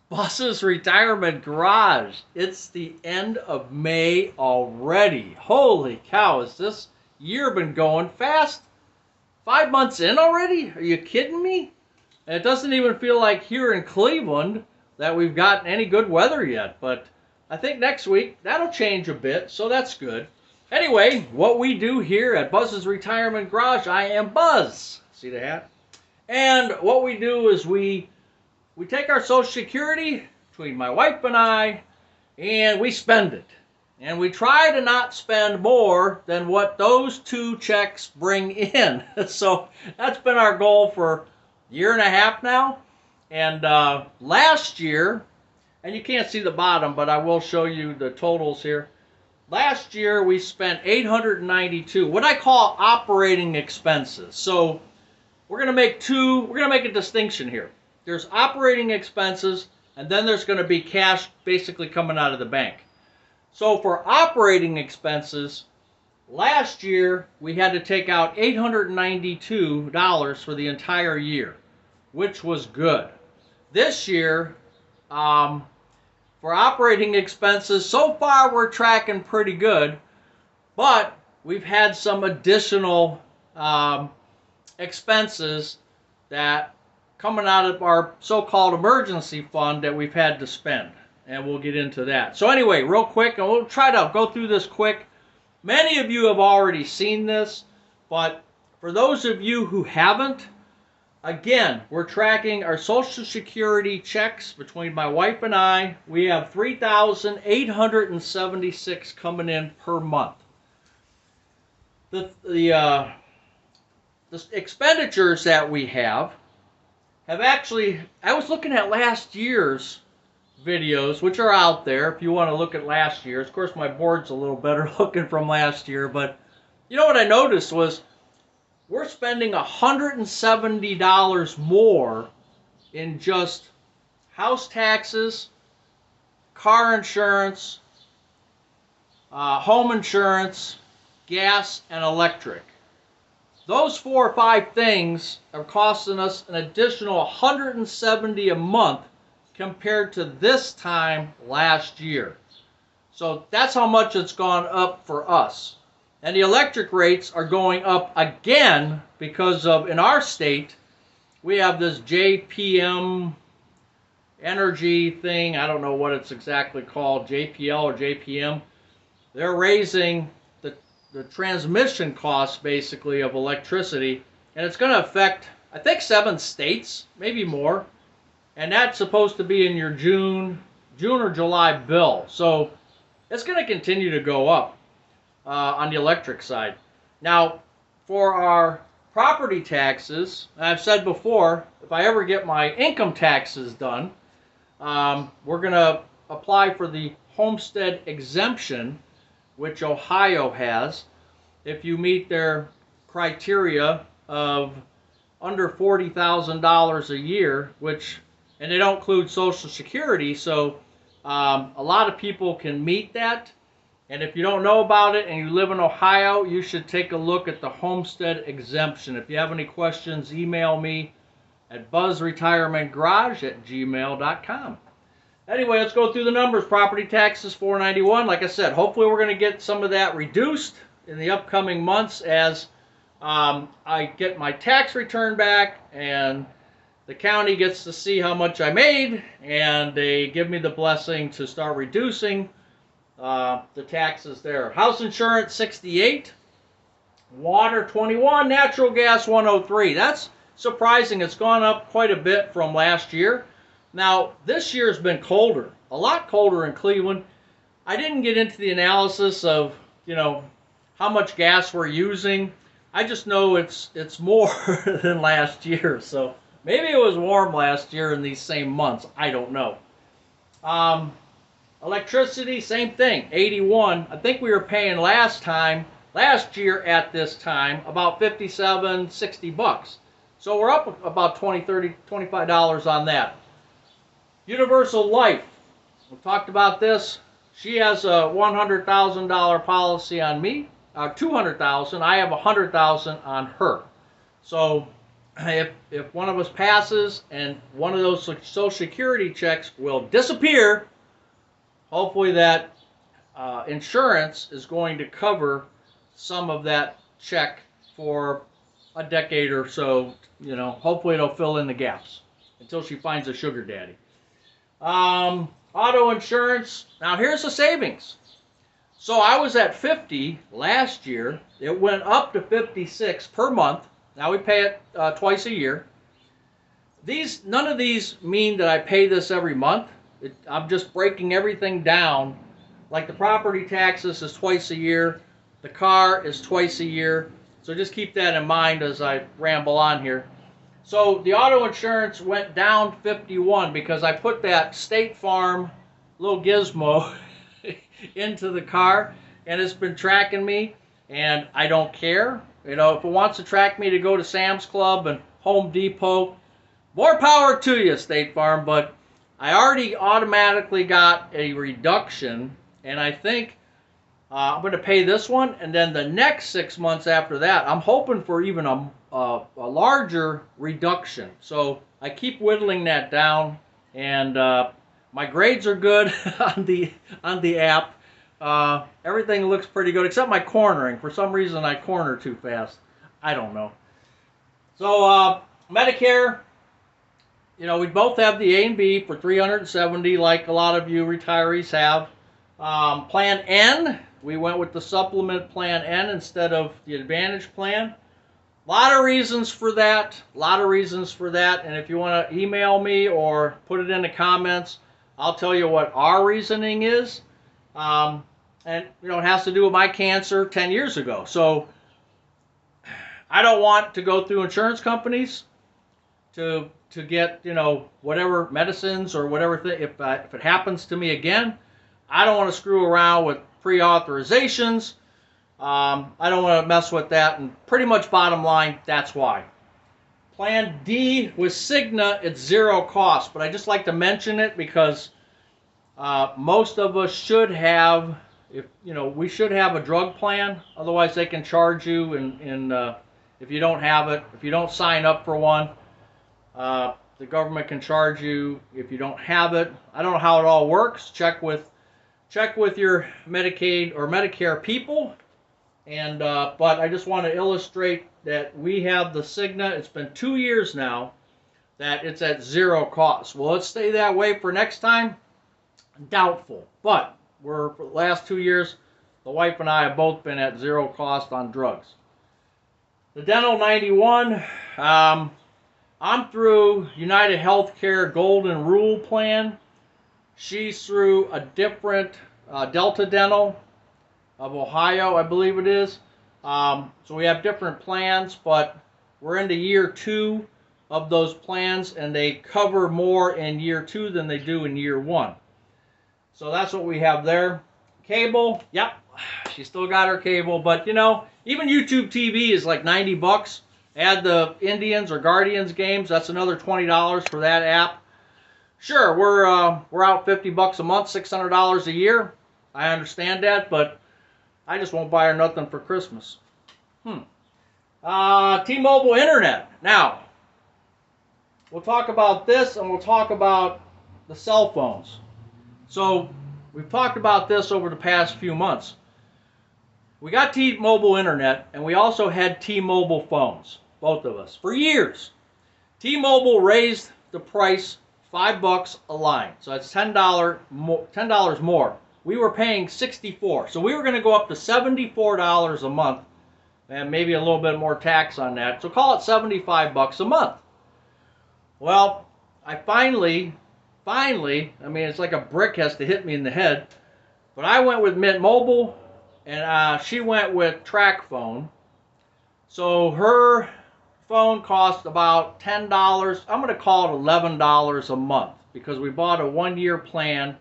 Boss's Retirement Garage. It's the end of May already. Holy cow, has this year been going fast? 5 months in already? Are you kidding me? And it doesn't even feel like here in Cleveland that we've gotten any good weather yet. But I think next week that'll change a bit, so that's good. Anyway, what we do here at Buzz's Retirement Garage, I am Buzz. See the hat? And what we do is we take our Social Security between my wife and we spend it. And we try to not spend more than what those two checks bring in. So that's been our goal for a year and a half now. And last year, and you can't see the bottom, but I will show you the totals here. Last year we spent $892, what I call operating expenses. So we're going to make a distinction here. There's operating expenses, and then there's going to be cash basically coming out of the bank. So for operating expenses, last year we had to take out $892 for the entire year, which was good. This year, for operating expenses, so far we're tracking pretty good, but we've had some additional expenses that coming out of our so-called emergency fund that we've had to spend, and we'll get into that. So anyway, real quick, and we'll try to go through this quick. Many of you have already seen this, but for those of you who haven't, again, we're tracking our Social Security checks between my wife and I. We have $3,876 coming in per month. The expenditures that we have actually, I was looking at last year's videos, which are out there if you want to look at last year's. Of course, my board's a little better looking from last year, but you know what I noticed was we're spending $170 more in just house taxes, car insurance, home insurance, gas, and electric. Those 4 or 5 things are costing us an additional $170 a month compared to this time last year. So that's how much it's gone up for us. And the electric rates are going up again because of, in our state, we have this JPM energy thing. I don't know what it's exactly called, JPL or JPM. They're raising the transmission costs basically of electricity, and it's going to affect, I think, 7 states, maybe more, and that's supposed to be in your June or July bill. So it's going to continue to go up on the electric side. Now, for our property taxes, I've said before, if I ever get my income taxes done, we're going to apply for the homestead exemption, which Ohio has, if you meet their criteria of under $40,000 a year, and they don't include Social Security, so a lot of people can meet that. And if you don't know about it and you live in Ohio, you should take a look at the homestead exemption. If you have any questions, email me at buzzretirementgarage@gmail.com. Anyway, let's go through the numbers. Property taxes, $491. Like I said, hopefully we're going to get some of that reduced in the upcoming months as I get my tax return back and the county gets to see how much I made, and they give me the blessing to start reducing the taxes there. House insurance, $68. Water, $21. Natural gas, $103. That's surprising. It's gone up quite a bit from last year. Now, this year's been colder, a lot colder in Cleveland. I didn't get into the analysis of, how much gas we're using. I just know it's more than last year. So maybe it was warm last year in these same months. I don't know. Electricity, same thing, 81. I think we were paying last year at this time, about 57, 60 bucks. So we're up about $20, $30, $25 on that. Universal Life, we've talked about this. She has a $100,000 policy on me, $200,000. I have $100,000 on her. So if one of us passes and one of those Social Security checks will disappear, hopefully that insurance is going to cover some of that check for a decade or so. Hopefully it'll fill in the gaps until she finds a sugar daddy. Auto insurance. Now here's the savings. So I was at 50 last year. It went up to 56 per month. Now we pay it twice a year. None of these mean that I pay this every month. I'm just breaking everything down. Like the property taxes is twice a year. The car is twice a year. So just keep that in mind as I ramble on here. So the auto insurance went down 51 because I put that State Farm little gizmo into the car, and it's been tracking me, and I don't care. If it wants to track me to go to Sam's Club and Home Depot, more power to you, State Farm, but I already automatically got a reduction, and I think I'm going to pay this one, and then the next 6 months after that, I'm hoping for even a larger reduction. So I keep whittling that down, and my grades are good on the app. Everything looks pretty good, except my cornering. For some reason, I corner too fast. I don't know. So Medicare, we both have the A and B for $370, like a lot of you retirees have. Plan N, we went with the supplement Plan N instead of the Advantage plan. A lot of reasons for that. And if you want to email me or put it in the comments, I'll tell you what our reasoning is. And it has to do with my cancer 10 years ago. So I don't want to go through insurance companies to get whatever medicines or whatever thing. If it happens to me again, I don't want to screw around with pre-authorizations. I don't want to mess with that. And pretty much bottom line, that's why. Plan D with Cigna, it's zero cost, but I just like to mention it because most of us should have, we should have a drug plan. Otherwise, they can charge you, if you don't have it, if you don't sign up for one. The government can charge you if you don't have it. I don't know how it all works. Check with your Medicaid or Medicare people. And but I just want to illustrate that we have the Cigna. It's been 2 years now that it's at zero cost. Will it stay that way for next time? Doubtful. But for the last 2 years, the wife and I have both been at zero cost on drugs. The Dental 91. I'm through United Healthcare Golden Rule plan. She's through a different Delta Dental of Ohio, I believe it is. So we have different plans, but we're into year 2 of those plans, and they cover more in year 2 than they do in year 1. So that's what we have there. Cable, yep, she still got her cable, but even YouTube TV is like $90. Add the Indians or Guardians games, that's another $20 for that app. Sure, we're out $50 a month, $600 a year. I understand that, but I just won't buy her nothing for Christmas. T-Mobile Internet. Now, we'll talk about this, and we'll talk about the cell phones. So, we've talked about this over the past few months. We got T-Mobile Internet, and we also had T-Mobile phones, both of us, for years. T-Mobile raised the price $5 a line, so that's $10 more. We were paying $64, so we were going to go up to $74 a month, and maybe a little bit more tax on that. So call it $75 a month. Well, I finally, I mean, it's like a brick has to hit me in the head, but I went with Mint Mobile, and she went with Track Phone. So her phone cost about $10. I'm going to call it $11 a month because we bought a 1-year plan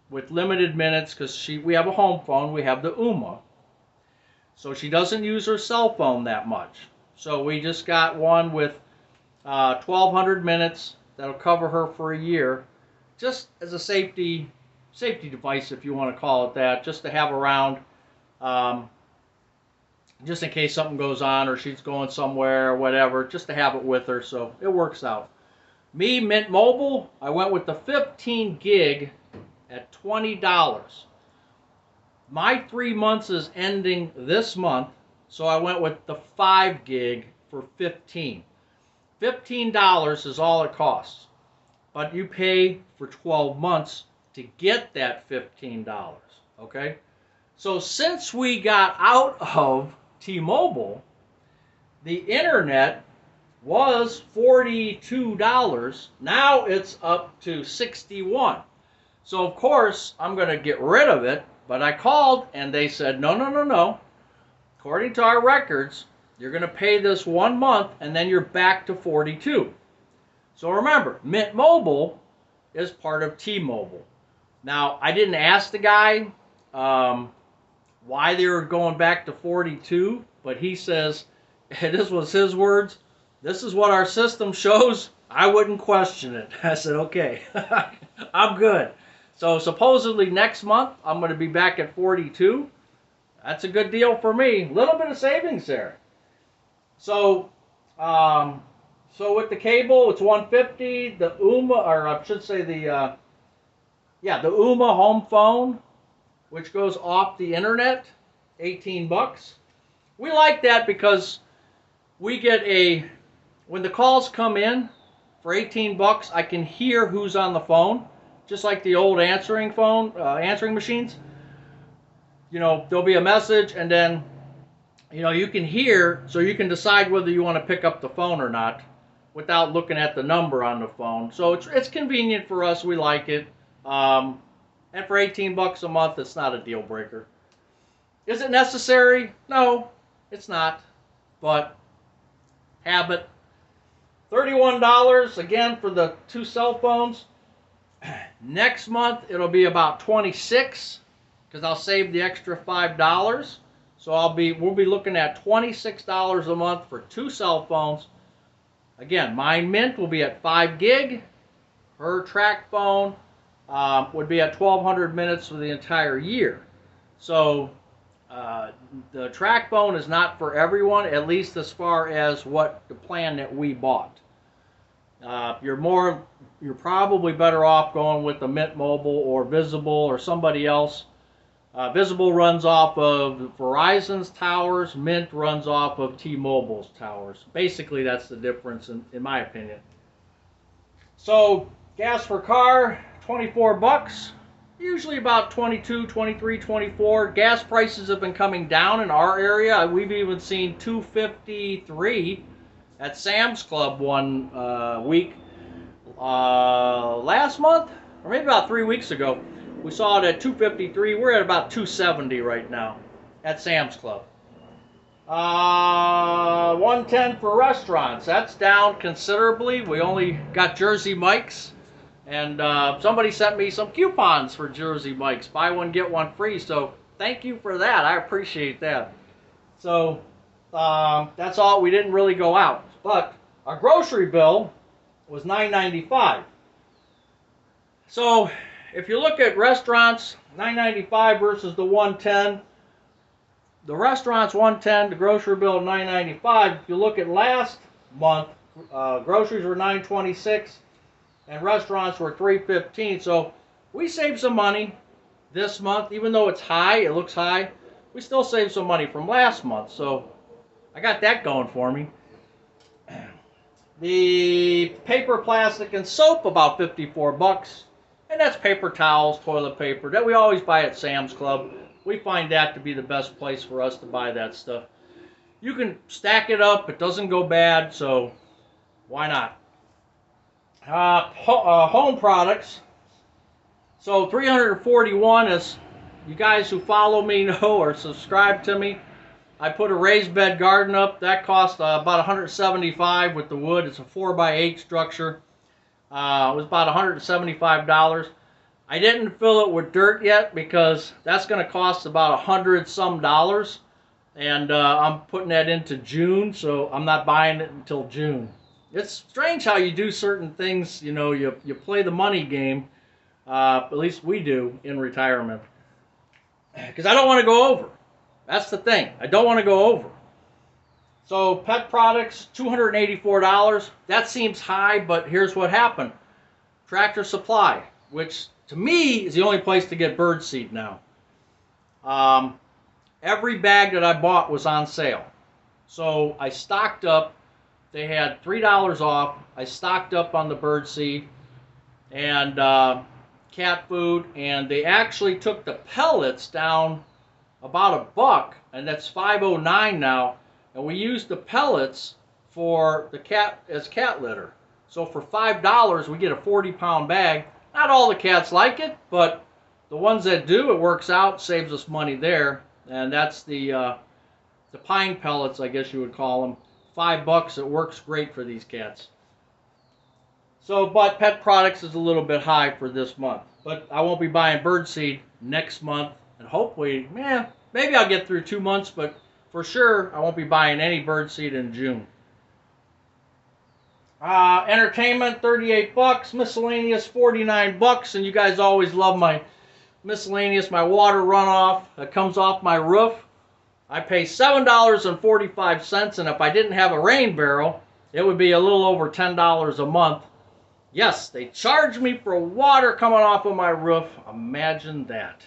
with limited minutes because we have a home phone. We have the UMA. So she doesn't use her cell phone that much. So we just got one with 1,200 minutes that'll cover her for a year, just as a safety device, if you want to call it that, just to have around. just in case something goes on or she's going somewhere or whatever, just to have it with her. So it works out. Me, Mint Mobile, I went with the 15 gig at $20. My 3 months is ending this month, so I went with the 5 gig for 15. $15 is all it costs, but you pay for 12 months to get that $15, okay? So since we got out of T-Mobile, the internet was $42. Now it's up to $61. So of course I'm going to get rid of it, but I called and they said, no, no, no, no. According to our records, you're going to pay this 1 month and then you're back to 42. So remember, Mint Mobile is part of T-Mobile. Now, I didn't ask the guy why they were going back to 42, but he says, this was his words, this is what our system shows, I wouldn't question it. I said, okay, I'm good. So supposedly next month, I'm going to be back at 42. That's a good deal for me. A little bit of savings there. So, so with the cable, it's $150. The UMA, or I should say the UMA home phone, which goes off the internet, $18. We like that because we get when the calls come in for $18, I can hear who's on the phone, just like the old answering machines. You know, there'll be a message and then, you know, you can hear, so you can decide whether you want to pick up the phone or not without looking at the number on the phone. So it's convenient for us. We like it. And for $18 a month, it's not a deal breaker. Is it necessary? No, it's not. But habit. $31 again for the 2 cell phones. Next month it'll be about $26 because I'll save the extra $5. So we'll be looking at $26 a month for 2 cell phones. Again, mine Mint will be at 5 gig. Her track phone would be at 1,200 minutes for the entire year. So the track phone is not for everyone, at least as far as what the plan that we bought. You're probably better off going with the Mint Mobile or Visible or somebody else. Visible runs off of Verizon's towers. Mint runs off of T-Mobile's towers. Basically, that's the difference in my opinion. So, gas per car, $24. Usually about 22, 23, 24. Gas prices have been coming down in our area. We've even seen $2.53 at Sam's Club one week. Last month, or maybe about 3 weeks ago, we saw it at $2.53. We're at about $2.70 right now at Sam's Club. $1.10 for restaurants. That's down considerably. We only got Jersey Mike's. And somebody sent me some coupons for Jersey Mike's. Buy one, get one free. So thank you for that. I appreciate that. So that's all. We didn't really go out. But our grocery bill was $9.95. So if you look at restaurants, $9.95 versus the $1.10. The restaurant's $1.10, the grocery bill $9.95. If you look at last month, groceries were $9.26 and restaurants were $3.15. So we saved some money this month, even though it's high, it looks high. We still saved some money from last month, so I got that going for me. The paper, plastic, and soap about $54. And that's paper towels, toilet paper that we always buy at Sam's Club. We find that to be the best place for us to buy that stuff. You can stack it up, it doesn't go bad, so why not? Home products. So $341, as you guys who follow me know or subscribe to me, I put a raised bed garden up. That cost about $175 with the wood. It's a 4x8 structure. It was about $175. I didn't fill it with dirt yet because that's going to cost about $100 some, and I'm putting that into June, so I'm not buying it until June. It's strange how you do certain things. You know, you play the money game. At least we do in retirement, because I don't want to go over. That's the thing. I don't want to go over. So pet products, $284. That seems high, but here's what happened. Tractor Supply, which to me is the only place to get bird seed now. Every bag that I bought was on sale. So I stocked up. They had $3 off. I stocked up on the bird seed and cat food, and they actually took the pellets down about $1, and that's $5.09 now. And we use the pellets for the cat as cat litter. So for $5, we get a 40-pound bag. Not all the cats like it, but the ones that do, it works out, saves us money there. And that's the pine pellets, I guess you would call them. $5. It works great for these cats. So, but pet products is a little bit high for this month. But I won't be buying bird seed next month, and hopefully, maybe I'll get through 2 months, but for sure, I won't be buying any bird seed in June. Entertainment, $38. Miscellaneous, $49. And you guys always love my miscellaneous, my water runoff that comes off my roof. I pay $7.45, and if I didn't have a rain barrel, it would be a little over $10 a month. Yes, they charge me for water coming off of my roof. Imagine that.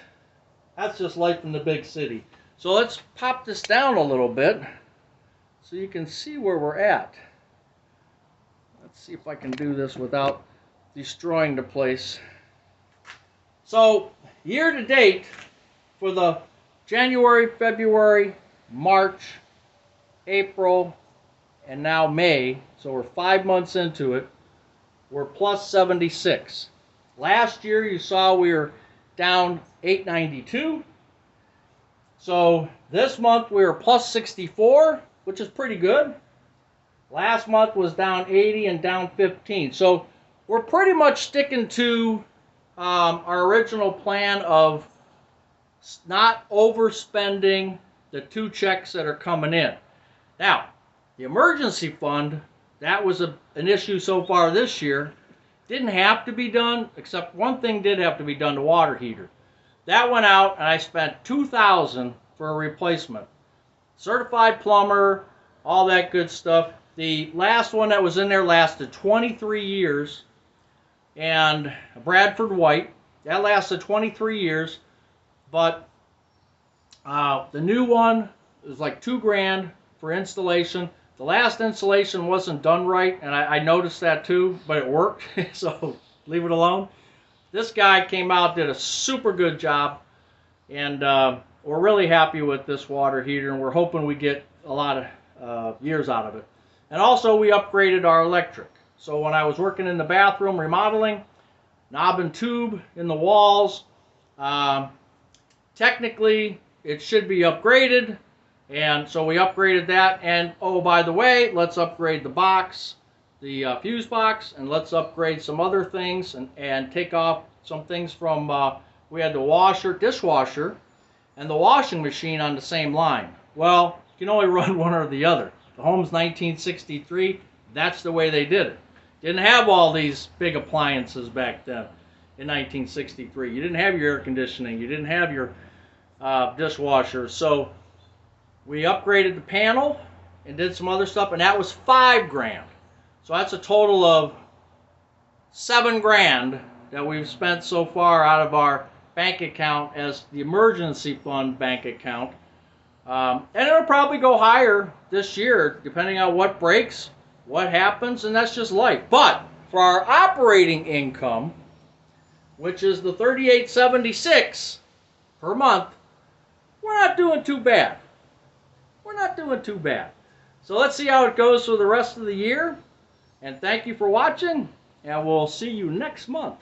That's just life in the big city. So let's pop this down a little bit so you can see where we're at. Let's see if I can do this without destroying the place. So year to date for the January, February, March, April, and now May, so we're 5 months into it, we're plus 76. Last year you saw we were down 892. So this month we were plus 64, which is pretty good. Last month was down 80 and down 15. So we're pretty much sticking to our original plan of not overspending the 2 checks that are coming in. Now, the emergency fund, that was an issue so far this year. Didn't have to be done, except one thing did have to be done, the water heater. That went out, and I spent $2,000 for a replacement. Certified plumber, all that good stuff. The last one that was in there lasted 23 years, and Bradford White, that lasted 23 years, but the new one is like $2,000 for installation. The last installation wasn't done right, and I noticed that too, but it worked, so leave it alone. This guy came out, did a super good job, and we're really happy with this water heater, and we're hoping we get a lot of years out of it. And also we upgraded our electric. So when I was working in the bathroom remodeling, knob and tube in the walls, technically it should be upgraded, and so we upgraded that. And oh, by the way, let's upgrade the box, the fuse box, and let's upgrade some other things and take off some things from, we had the dishwasher, and the washing machine on the same line. Well, you can only run one or the other. The home's 1963, that's the way they did it. Didn't have all these big appliances back then in 1963. You didn't have your air conditioning, you didn't have your dishwasher. So we upgraded the panel and did some other stuff, and that was $5,000. So that's a total of $7,000 that we've spent so far out of our bank account as the emergency fund bank account. And it'll probably go higher this year, depending on what breaks, what happens, and that's just life. But for our operating income, which is the $38.76 per month, we're not doing too bad. We're not doing too bad. So let's see how it goes for the rest of the year. And thank you for watching, and we'll see you next month.